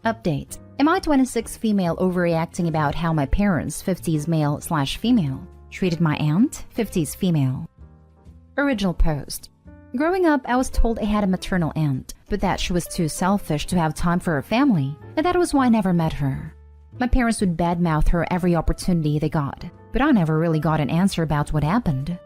Update. Am I 26 female overreacting about how my parents, 50s male/female, treated my aunt, 50s female? Original post. Growing up, I was told I had a maternal aunt, but that she was too selfish to have time for her family, and that was why I never met her. My parents would badmouth her every opportunity they got, but I never really got an answer about what happened.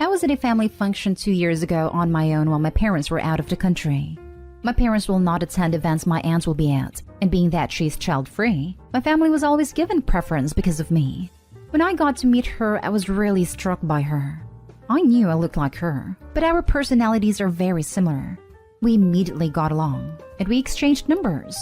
I was at a family function 2 years ago on my own while my parents were out of the country. My parents will not attend events my aunt will be at, and being that she's child-free, my family was always given preference because of me. When I got to meet her, I was really struck by her. I knew I looked like her, but our personalities are very similar. We immediately got along, and we exchanged numbers.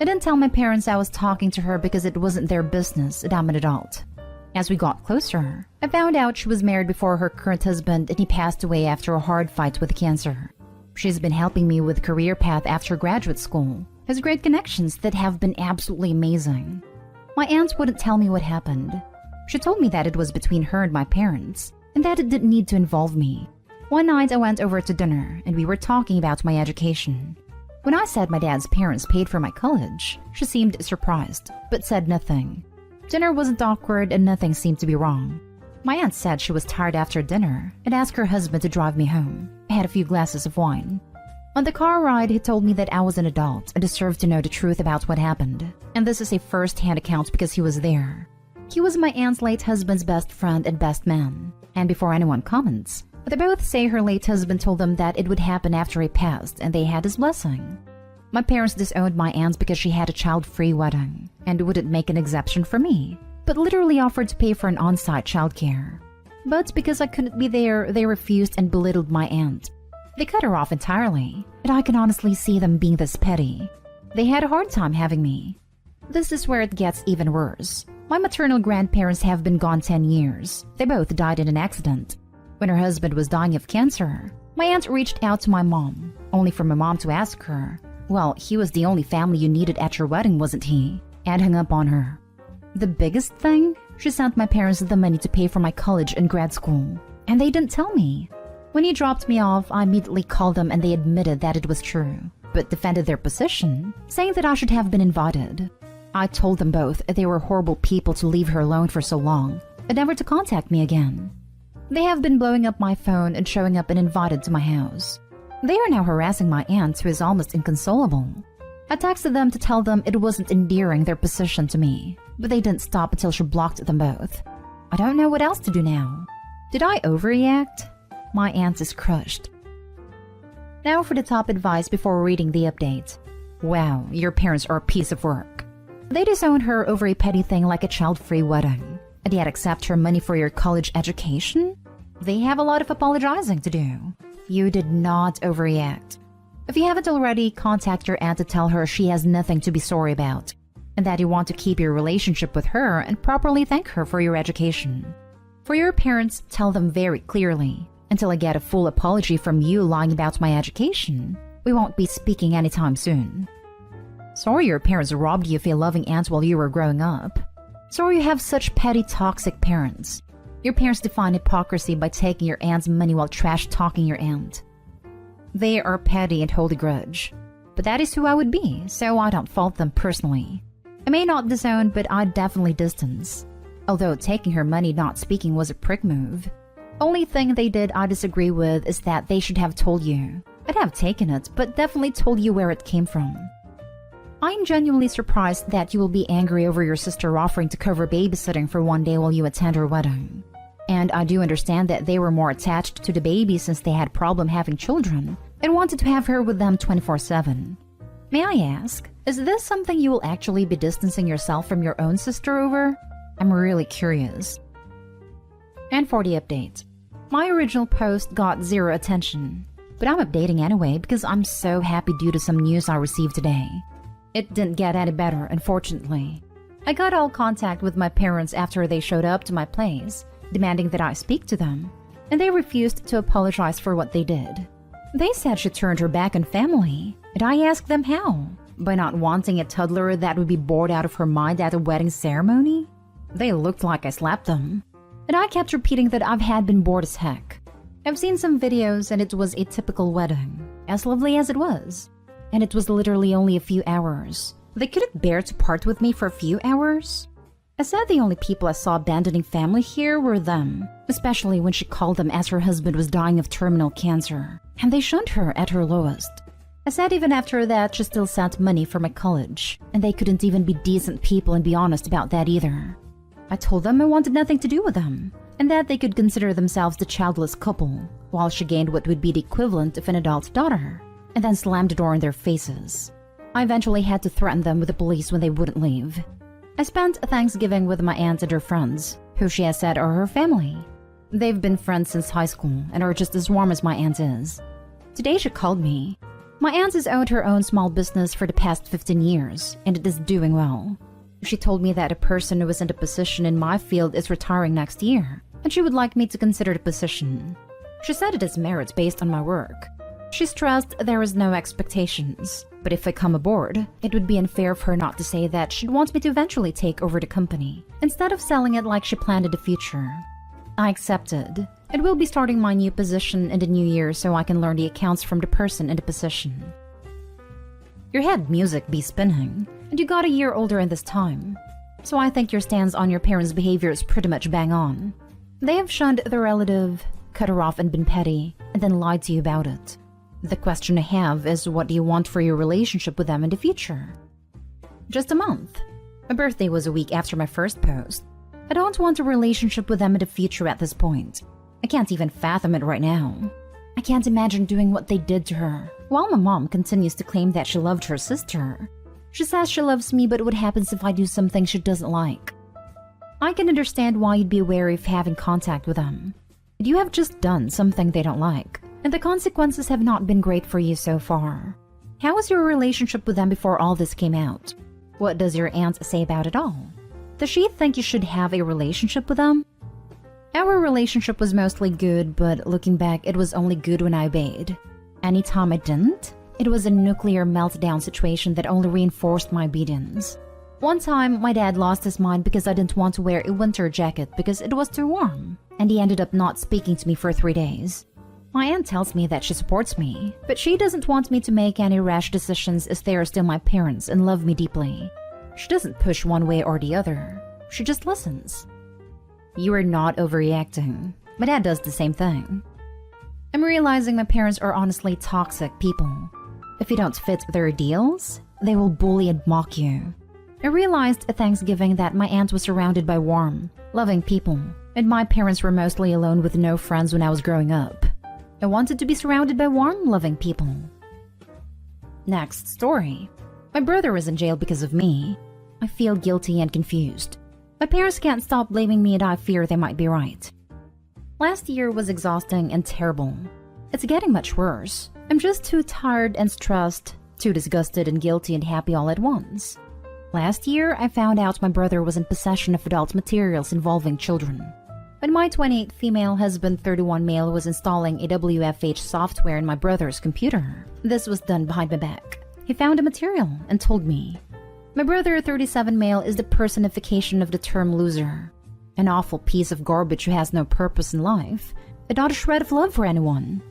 I didn't tell my parents I was talking to her because it wasn't their business and I'm an adult. As we got closer, I found out she was married before her current husband and he passed away after a hard fight with cancer. She's been helping me with career path after graduate school, has great connections that have been absolutely amazing. My aunt wouldn't tell me what happened. She told me that it was between her and my parents, and that it didn't need to involve me. One night I went over to dinner and we were talking about my education. When I said my dad's parents paid for my college, she seemed surprised, but said nothing. Dinner wasn't awkward and nothing seemed to be wrong. My aunt said she was tired after dinner and asked her husband to drive me home. I had a few glasses of wine. On the car ride, he told me that I was an adult and deserved to know the truth about what happened. And this is a first-hand account because he was there. He was my aunt's late husband's best friend and best man. And before anyone comments, they both say her late husband told them that it would happen after he passed and they had his blessing. My parents disowned my aunt because she had a child-free wedding and wouldn't make an exception for me, but literally offered to pay for an on-site childcare. But because I couldn't be there, they refused and belittled my aunt. They cut her off entirely, and I can honestly see them being this petty. They had a hard time having me. This is where it gets even worse. My maternal grandparents have been gone 10 years. They both died in an accident. When her husband was dying of cancer, my aunt reached out to my mom, only for my mom to ask her, "Well, he was the only family you needed at your wedding, wasn't he?" and hung up on her. The biggest thing? She sent my parents the money to pay for my college and grad school, and they didn't tell me. When he dropped me off, I immediately called them and they admitted that it was true, but defended their position, saying that I should have been invited. I told them both they were horrible people to leave her alone for so long, and never to contact me again. They have been blowing up my phone and showing up uninvited to my house. They are now harassing my aunt, who is almost inconsolable. I texted them to tell them it wasn't endearing their position to me, but they didn't stop until she blocked them both. I don't know what else to do now. Did I overreact? My aunt is crushed. Now for the top advice before reading the update. Wow, your parents are a piece of work. They disowned her over a petty thing like a child-free wedding, and yet accept her money for your college education? They have a lot of apologizing to do. You did not overreact. If you haven't already, contact your aunt to tell her she has nothing to be sorry about, and that you want to keep your relationship with her and properly thank her for your education. For your parents, tell them very clearly, until I get a full apology from you lying about my education, we won't be speaking anytime soon. Sorry your parents robbed you of a loving aunt while you were growing up. Sorry you have such petty, toxic parents. Your parents define hypocrisy by taking your aunt's money while trash-talking your aunt. They are petty and hold a grudge. But that is who I would be, so I don't fault them personally. I may not disown, but I'd definitely distance. Although taking her money not speaking was a prick move. Only thing they did I disagree with is that they should have told you. I'd have taken it, but definitely told you where it came from. I'm genuinely surprised that you will be angry over your sister offering to cover babysitting for one day while you attend her wedding. And I do understand that they were more attached to the baby since they had problem having children and wanted to have her with them 24/7. May I ask, is this something you will actually be distancing yourself from your own sister over? I'm really curious. And for the update. My original post got 0 attention, but I'm updating anyway because I'm so happy due to some news I received today. It didn't get any better, unfortunately. I got all contact with my parents after they showed up to my place, demanding that I speak to them, and they refused to apologize for what they did. They said she turned her back on family, and I asked them how. By not wanting a toddler that would be bored out of her mind at a wedding ceremony? They looked like I slapped them. And I kept repeating that I've had been bored as heck. I've seen some videos and it was a typical wedding, as lovely as it was. And it was literally only a few hours. They couldn't bear to part with me for a few hours. I said the only people I saw abandoning family here were them, especially when she called them as her husband was dying of terminal cancer, and they shunned her at her lowest. I said even after that she still sent money for my college, and they couldn't even be decent people and be honest about that either. I told them I wanted nothing to do with them, and that they could consider themselves the childless couple, while she gained what would be the equivalent of an adult daughter, and then slammed the door in their faces. I eventually had to threaten them with the police when they wouldn't leave. I spent Thanksgiving with my aunt and her friends, who she has said are her family. They've been friends since high school and are just as warm as my aunt is. Today she called me. My aunt has owned her own small business for the past 15 years, and it is doing well. She told me that a person who is in a position in my field is retiring next year, and she would like me to consider the position. She said it is merit based on my work. She stressed there is no expectations, but if I come aboard, it would be unfair of her not to say that she'd want me to eventually take over the company, instead of selling it like she planned in the future. I accepted. It will be starting my new position in the new year so I can learn the accounts from the person in the position. Your head music be spinning, and you got a year older in this time. So I think your stance on your parents' behavior is pretty much bang on. They have shunned their relative, cut her off and been petty, and then lied to you about it. The question I have is, what do you want for your relationship with them in the future? Just a month. My birthday was a week after my first post. I don't want a relationship with them in the future at this point. I can't even fathom it right now. I can't imagine doing what they did to her, while my mom continues to claim that she loved her sister. She says she loves me, but what happens if I do something she doesn't like? I can understand why you'd be wary of having contact with them. But you have just done something they don't like, and the consequences have not been great for you so far. How was your relationship with them before all this came out? What does your aunt say about it all? Does she think you should have a relationship with them? Our relationship was mostly good, but looking back, it was only good when I obeyed. Anytime I didn't, it was a nuclear meltdown situation that only reinforced my obedience. One time, my dad lost his mind because I didn't want to wear a winter jacket because it was too warm, and he ended up not speaking to me for 3 days. My aunt tells me that she supports me, but she doesn't want me to make any rash decisions as they are still my parents and love me deeply. She doesn't push one way or the other. She just listens. You are not overreacting. My dad does the same thing. I'm realizing my parents are honestly toxic people. If you don't fit their ideals, they will bully and mock you. I realized at Thanksgiving that my aunt was surrounded by warm, loving people, and my parents were mostly alone with no friends when I was growing up. I wanted to be surrounded by warm, loving people. Next story. My brother was in jail because of me. I feel guilty and confused. My parents can't stop blaming me and I fear they might be right. Last year was exhausting and terrible. It's getting much worse. I'm just too tired and stressed, too disgusted and guilty and happy all at once. Last year, I found out my brother was in possession of adult materials involving children. When my 28 female husband 31 male was installing a WFH software in my brother's computer, this was done behind my back. He found the material and told me. My brother 37 male is the personification of the term loser. An awful piece of garbage who has no purpose in life, and not a shred of love for anyone.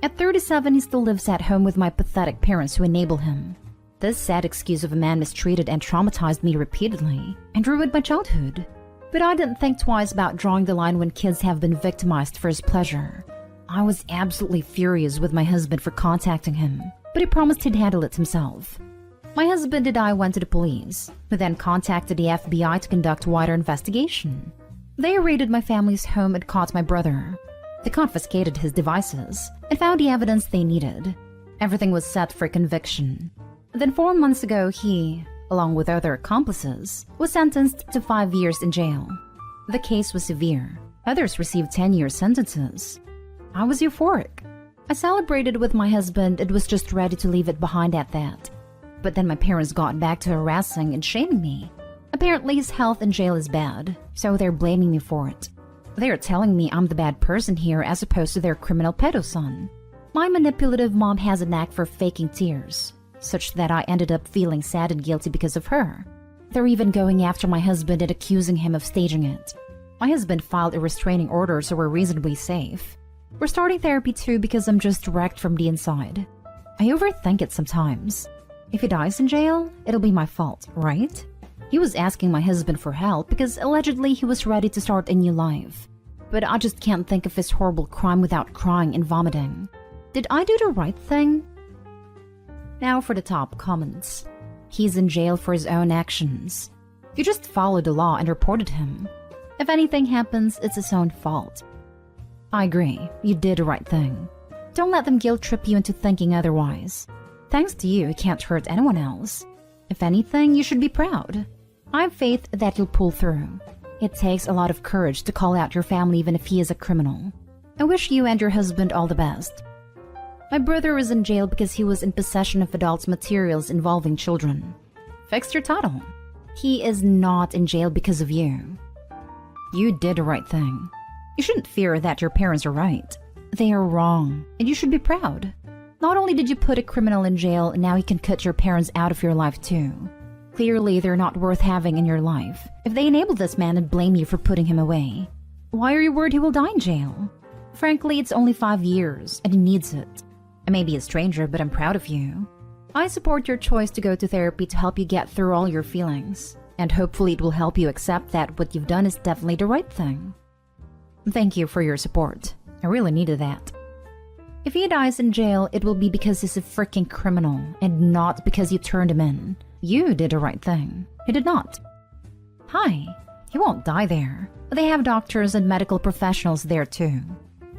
At 37, he still lives at home with my pathetic parents who enable him. This sad excuse of a man mistreated and traumatized me repeatedly, and ruined my childhood. But I didn't think twice about drawing the line when kids have been victimized for his pleasure. I was absolutely furious with my husband for contacting him, but he promised he'd handle it himself. My husband and I went to the police, who then contacted the FBI to conduct wider investigation. They raided my family's home and caught my brother. They confiscated his devices and found the evidence they needed. Everything was set for conviction. Then 4 months ago, he, along with other accomplices, was sentenced to 5 years in jail. The case was severe. Others received 10-year sentences. I was euphoric. I celebrated with my husband and was just ready to leave it behind at that. But then my parents got back to harassing and shaming me. Apparently his health in jail is bad, so they're blaming me for it. They are telling me I'm the bad person here as opposed to their criminal pedo son. My manipulative mom has a knack for faking tears, such that I ended up feeling sad and guilty because of her. They're even going after my husband and accusing him of staging it. My husband filed a restraining order, so we're reasonably safe. We're starting therapy too because I'm just wrecked from the inside. I overthink it sometimes. If he dies in jail, it'll be my fault, right? He was asking my husband for help because allegedly he was ready to start a new life. But I just can't think of his horrible crime without crying and vomiting. Did I do the right thing? Now for the top comments. He's in jail for his own actions. You just followed the law and reported him. If anything happens, it's his own fault. I agree, you did the right thing. Don't let them guilt trip you into thinking otherwise. Thanks to you, it can't hurt anyone else. If anything, you should be proud. I have faith that you'll pull through. It takes a lot of courage to call out your family even if he is a criminal. I wish you and your husband all the best. My brother is in jail because he was in possession of adult materials involving children. Fix your title. He is not in jail because of you. You did the right thing. You shouldn't fear that your parents are right. They are wrong, and you should be proud. Not only did you put a criminal in jail, now you can cut your parents out of your life too. Clearly, they're not worth having in your life if they enable this man and blame you for putting him away. Why are you worried he will die in jail? Frankly, it's only 5 years, and he needs it. I may be a stranger, but I'm proud of you. I support your choice to go to therapy to help you get through all your feelings, and hopefully it will help you accept that what you've done is definitely the right thing. Thank you for your support. I really needed that. If he dies in jail, it will be because he's a freaking criminal, and not because you turned him in. You did the right thing. He did not. Hi. He won't die there. They have doctors and medical professionals there too.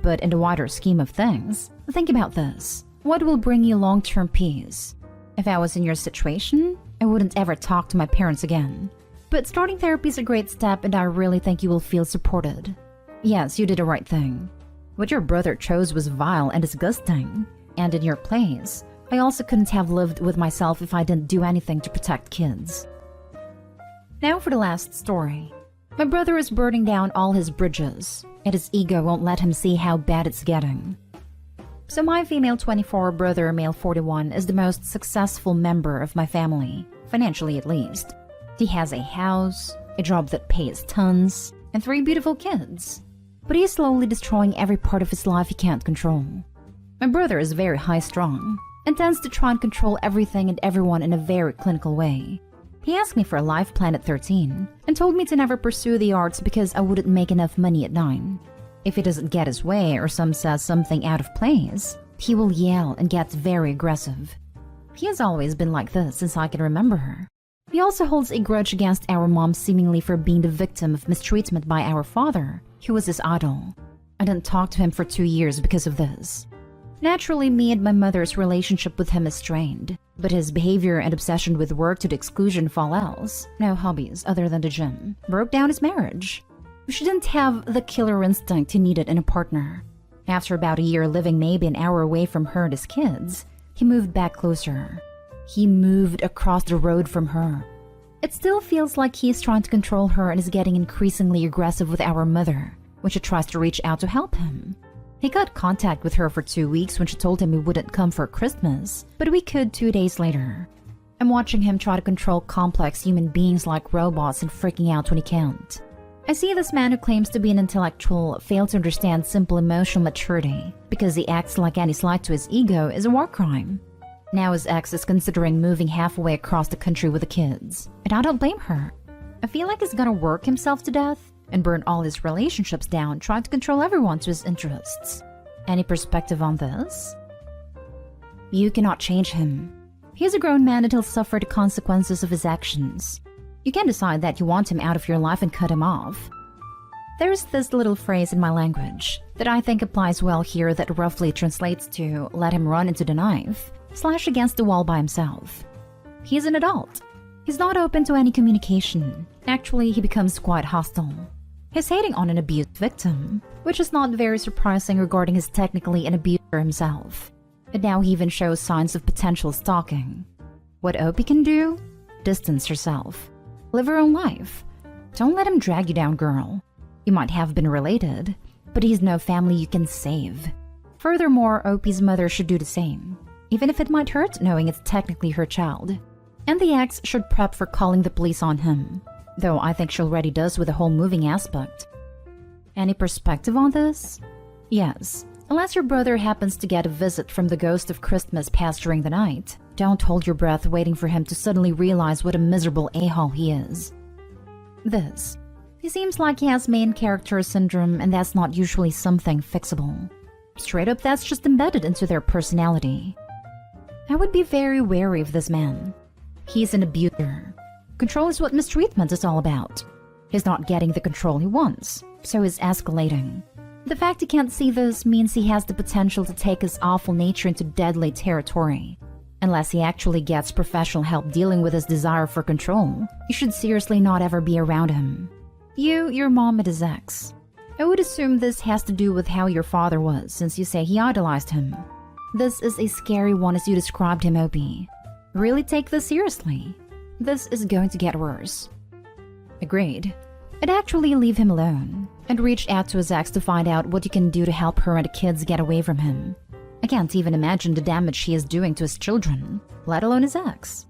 But in the wider scheme of things, think about this. What will bring you long-term peace? If I was in your situation, I wouldn't ever talk to my parents again. But starting therapy is a great step, and I really think you will feel supported. Yes, you did the right thing. What your brother chose was vile and disgusting. And in your place, I also couldn't have lived with myself if I didn't do anything to protect kids. Now for the last story. My brother is burning down all his bridges, and his ego won't let him see how bad it's getting. So my female 24, brother male 41 is the most successful member of my family, financially at least. He has a house, a job that pays tons, and 3 beautiful kids. But he is slowly destroying every part of his life he can't control. My brother is very high-strung and tends to try and control everything and everyone in a very clinical way. He asked me for a life plan at 13 and told me to never pursue the arts because I wouldn't make enough money at 9. If he doesn't get his way or some says something out of place, he will yell and gets very aggressive. He has always been like this since I can remember her. He also holds a grudge against our mom seemingly for being the victim of mistreatment by our father, who was his idol. I didn't talk to him for 2 years because of this. Naturally, me and my mother's relationship with him is strained, but his behavior and obsession with work to the exclusion of all else, no hobbies other than the gym, broke down his marriage. She didn't have the killer instinct he needed in a partner. After about a year living maybe an hour away from her and his kids, he moved back closer. He moved across the road from her. It still feels like he's trying to control her and is getting increasingly aggressive with our mother when she tries to reach out to help him. He got contact with her for 2 weeks when she told him we wouldn't come for Christmas, but we could 2 days later. I'm watching him try to control complex human beings like robots and freaking out when he can't. I see this man who claims to be an intellectual fail to understand simple emotional maturity because he acts like any slight to his ego is a war crime. Now his ex is considering moving halfway across the country with the kids, and I don't blame her. I feel like he's gonna work himself to death and burn all his relationships down trying to control everyone to his interests. Any perspective on this? You cannot change him. He's a grown man and he'll suffer the consequences of his actions. You can decide that you want him out of your life and cut him off. There's this little phrase in my language that I think applies well here that roughly translates to let him run into the knife, slash against the wall by himself. He's an adult. He's not open to any communication. Actually, he becomes quite hostile. He's hating on an abused victim, which is not very surprising regarding he's technically an abuser himself. And now he even shows signs of potential stalking. What Opie can do? Distance herself. Live her own life. Don't let him drag you down, girl. You might have been related, but he's no family you can save. Furthermore, Opie's mother should do the same, even if it might hurt knowing it's technically her child. And the ex should prep for calling the police on him, though I think she already does with the whole moving aspect. Any perspective on this? Yes, unless your brother happens to get a visit from the ghost of Christmas past during the night, Don't hold your breath waiting for him to suddenly realize what a miserable a-hole he is. This. He seems like he has main character syndrome, and that's not usually something fixable. Straight up, that's just embedded into their personality. I would be very wary of this man. He's an abuser. Control is what mistreatment is all about. He's not getting the control he wants, so he's escalating. The fact he can't see this means he has the potential to take his awful nature into deadly territory. Unless he actually gets professional help dealing with his desire for control, you should seriously not ever be around him. Your mom, and his ex. I would assume this has to do with how your father was, since you say he idolized him. This is a scary one as you described him, Opie. Really take this seriously. This is going to get worse. Agreed. I'd actually leave him alone, and reach out to his ex to find out what you can do to help her and the kids get away from him. I can't even imagine the damage he is doing to his children, let alone his ex.